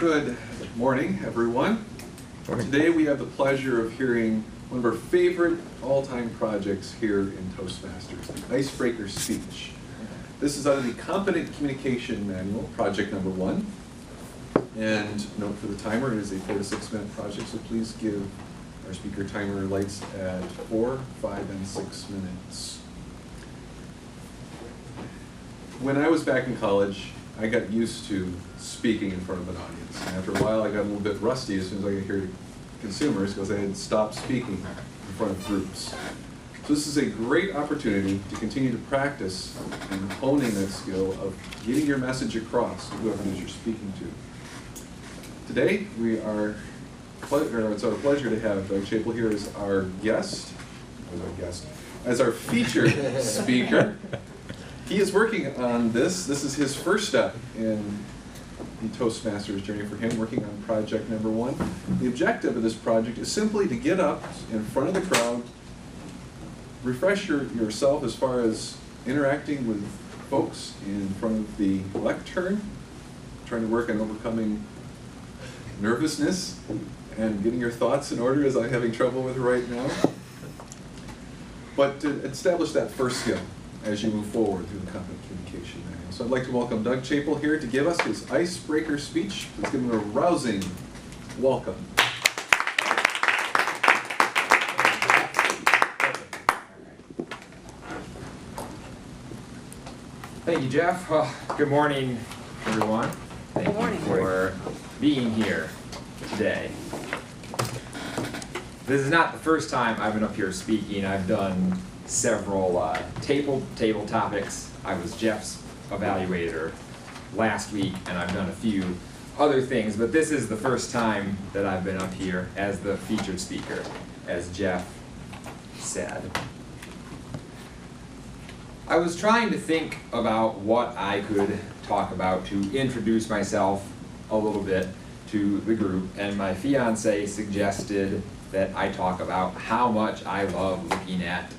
Good morning, everyone. Today we have the pleasure of hearing one of our favorite all-time projects here in Toastmasters, the Icebreaker Speech. This is under the Competent Communication Manual, project number 1. And note for the timer, it is a 4 to 6 minute project, so please give our speaker timer lights at 4, 5, and 6 minutes. When I was back in college, I got used to speaking in front of an audience. And after a while, I got a little bit rusty as soon as I could hear consumers because I had stopped speaking in front of groups. So this is a great opportunity to continue to practice and honing that skill of getting your message across to whoever it is you're speaking to. Today, it's our pleasure to have Doug Chapel here as our as our featured speaker. He is working on this. This is his first step in the Toastmasters journey for him, working on project number 1. The objective of this project is simply to get up in front of the crowd, refresh yourself as far as interacting with folks in front of the lectern, trying to work on overcoming nervousness and getting your thoughts in order, as I'm having trouble with right now. But to establish that first skill as you move forward through the Competent Communication Manual. So I'd like to welcome Doug Chapel here to give us his icebreaker speech. Let's give him a rousing welcome. Thank you, Jeff. Good morning, everyone. Thank you for being here today. This is not the first time I've been up here speaking. I've done several table topics. I was Jeff's evaluator last week, and I've done a few other things, but this is the first time that I've been up here as the featured speaker, as Jeff said. I was trying to think about what I could talk about to introduce myself a little bit to the group, and my fiance suggested that I talk about how much I love looking at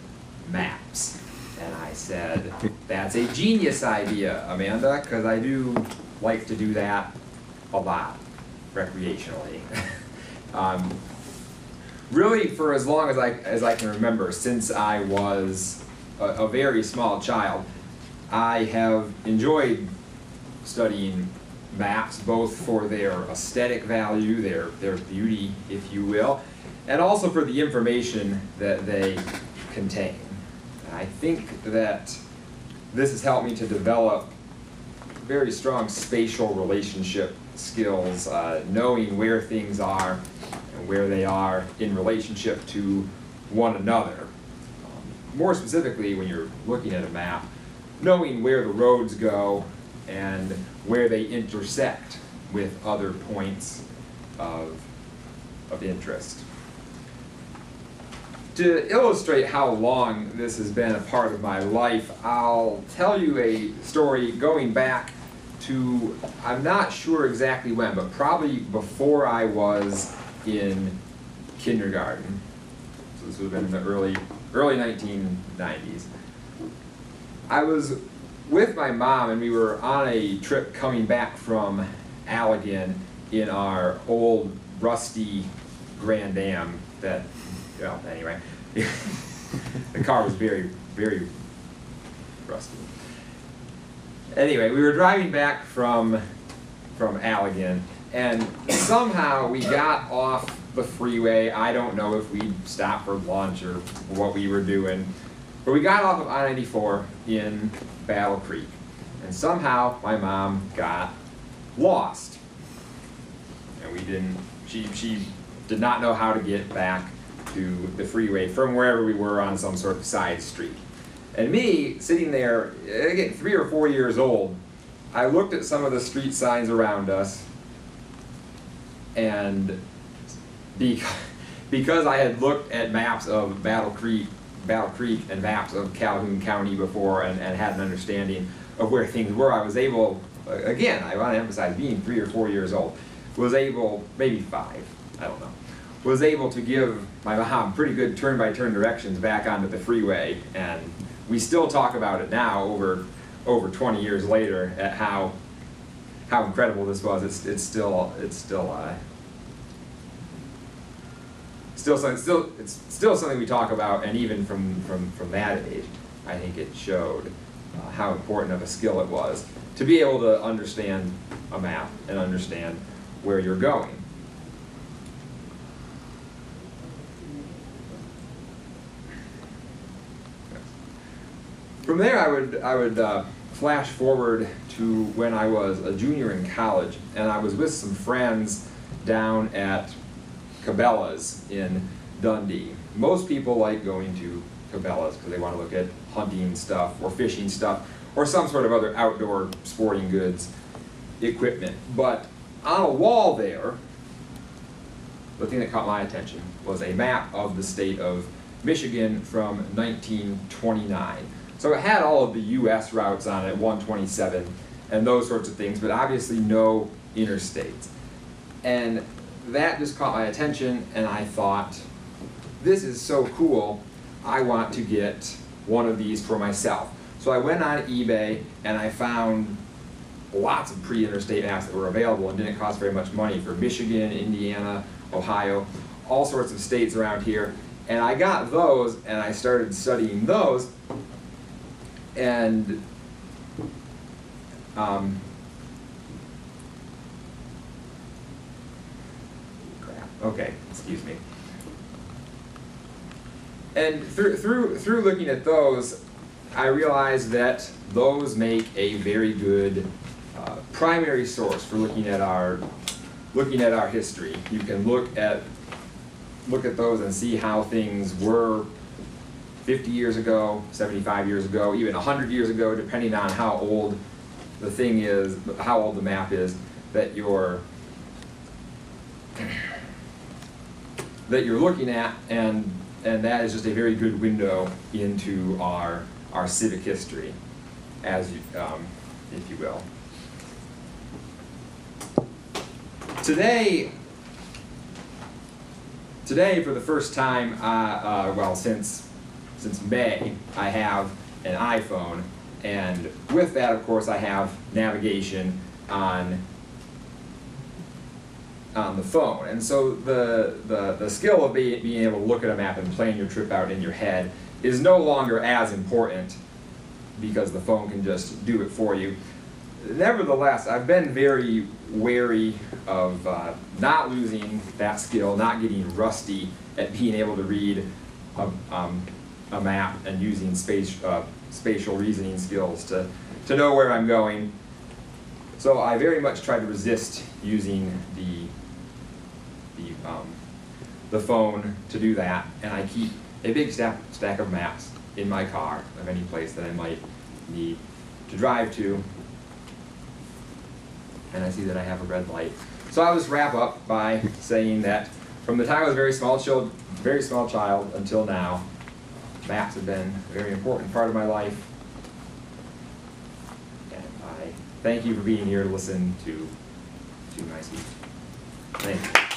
maps. And I said, that's a genius idea, Amanda, because I do like to do that a lot, recreationally. Really, for as long as I can remember, since I was a very small child, I have enjoyed studying maps, both for their aesthetic value, their beauty, if you will, and also for the information that they contain. I think that this has helped me to develop very strong spatial relationship skills, knowing where things are and where they are in relationship to one another. More specifically, when you're looking at a map, knowing where the roads go and where they intersect with other points of interest. To illustrate how long this has been a part of my life, I'll tell you a story going back to, I'm not sure exactly when, but probably before I was in kindergarten. So this would have been in the early 1990s. I was with my mom, and we were on a trip coming back from Allegan in our old rusty Grand Am that, well, anyway, the car was very, very rusty. Anyway, we were driving back from Allegan, and somehow we got off the freeway. I don't know if we stopped for lunch or what we were doing, but we got off of I-94 in Battle Creek, and somehow my mom got lost, and she did not know how to get back to the freeway from wherever we were on some sort of side street. And me, sitting there, again, 3 or 4 years old, I looked at some of the street signs around us, and because I had looked at maps of Battle Creek and maps of Calhoun County before and had an understanding of where things were, I was able, again, I want to emphasize being 3 or 4 years old, was able, maybe 5, I don't know, was able to give my mom pretty good turn-by-turn directions back onto the freeway, and we still talk about it now over 20 years later at how how incredible this was. It's still something we talk about, and even from that age, I think it showed how important of a skill it was to be able to understand a map and understand where you're going. From there, I would flash forward to when I was a junior in college, and I was with some friends down at Cabela's in Dundee. Most people like going to Cabela's because they want to look at hunting stuff or fishing stuff or some sort of other outdoor sporting goods equipment. But on a wall there, the thing that caught my attention was a map of the state of Michigan from 1929. So it had all of the US routes on it, 127 and those sorts of things, but obviously no interstates. And that just caught my attention, and I thought, this is so cool, I want to get one of these for myself. So I went on eBay and I found lots of pre-interstate maps that were available and didn't cost very much money for Michigan, Indiana, Ohio, all sorts of states around here. And I got those and I started studying those, and okay, excuse me. And through looking at those, I realized that those make a very good primary source for looking at our history. You can look at those and see how things were 50 years ago, 75 years ago, even 100 years ago, depending on how old the thing is, how old the map is that you're looking at, and that is just a very good window into our civic history, as you, if you will. Today, for the first time, well, since May, I have an iPhone, and with that, of course, I have navigation on the phone. And so the skill of being able to look at a map and plan your trip out in your head is no longer as important because the phone can just do it for you. Nevertheless, I've been very wary of not losing that skill, not getting rusty at being able to read a map and using spatial reasoning skills to know where I'm going. So I very much try to resist using the phone to do that, and I keep a big stack of maps in my car of any place that I might need to drive to. And I see that I have a red light. So I'll just wrap up by saying that from the time I was a very small child until now, maps have been a very important part of my life. And I thank you for being here to listen to my speech. Thank you.